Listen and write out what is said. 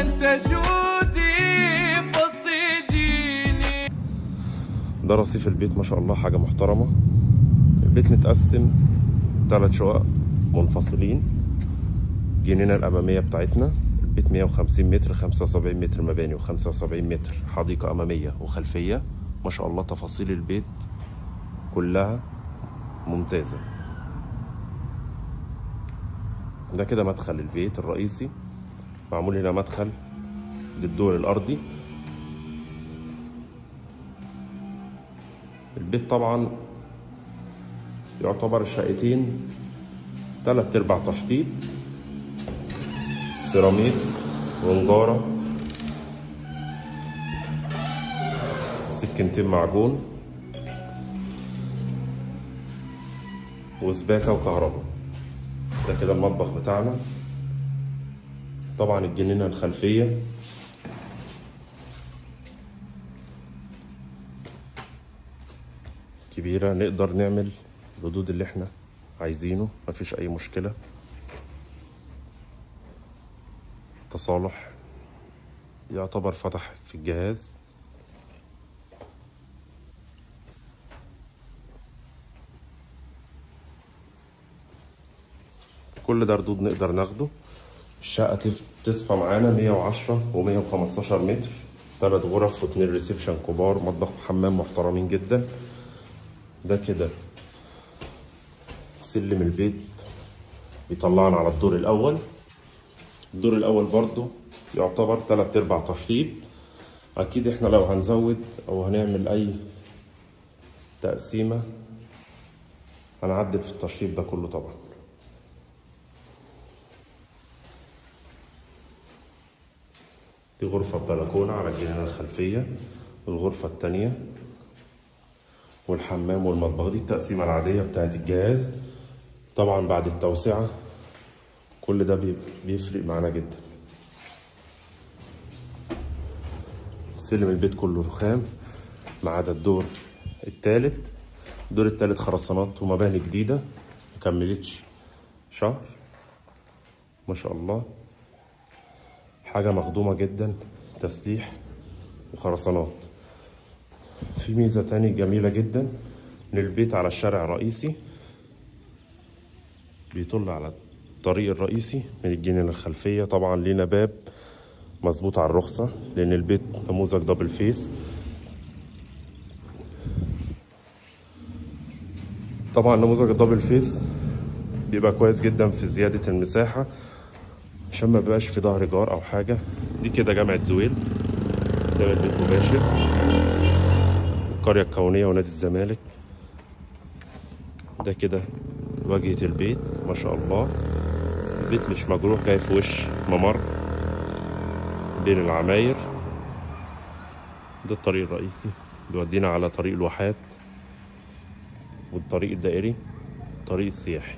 أنت جودي فصيديني. ده رصيف البيت ما شاء الله، حاجة محترمة. البيت متقسم 3 شقق منفصلين. جنينة الأمامية بتاعتنا، البيت 150 متر، 75 متر مباني و75 متر حديقة أمامية وخلفية. ما شاء الله تفاصيل البيت كلها ممتازة. ده كده مدخل البيت الرئيسي، معمول هنا مدخل للدور الأرضي. البيت طبعا يعتبر الشقتين 3/4 تشطيب، سيراميك ونجارة، سكينتين معجون وسباكة وكهرباء. ده كده المطبخ بتاعنا. طبعا الجنينة الخلفية كبيرة، نقدر نعمل الردود اللي احنا عايزينه، مفيش اي مشكلة. تصالح يعتبر فتح في الجهاز. كل ده ردود نقدر ناخده. الشقة تصفى معانا 110 و115 متر، 3 غرف و2 ريسبشن كبار، مطبخ وحمام محترمين جدا. ده كده سلم البيت بيطلعنا على الدور الأول. الدور الأول برضو يعتبر 3/4 تشطيب. أكيد احنا لو هنزود أو هنعمل أي تقسيمة هنعدل في التشطيب ده كله طبعا. دي غرفة ببلكونة على الجنينة الخلفية، الغرفة التانية والحمام والمطبخ. دي التقسيمة العادية بتاعت الجهاز. طبعا بعد التوسعة كل ده بيفرق معانا جدا. سلم البيت كله رخام ما عدا الدور التالت. الدور التالت خرسانات ومباني جديدة مكملتش شهر. ما شاء الله حاجة مخدومة جدا، تسليح وخرسانات. في ميزة تاني جميلة جدا، ان البيت على الشارع الرئيسي، بيطل على الطريق الرئيسي من الجنينة الخلفية. طبعا لينا باب مظبوط على الرخصة لان البيت نموذج دبل فيس. طبعا نموذج الدبل فيس بيبقى كويس جدا في زيادة المساحة عشان ما بيبقاش في ظهر جار او حاجة. دي كده جامعة زويل، ده البيت مباشر، القرية الكونية ونادي الزمالك. ده كده واجهة البيت ما شاء الله. البيت مش مجروح، جاي في وش ممر بين العماير. ده الطريق الرئيسي بيودينا على طريق الواحات والطريق الدائري، الطريق السياحي.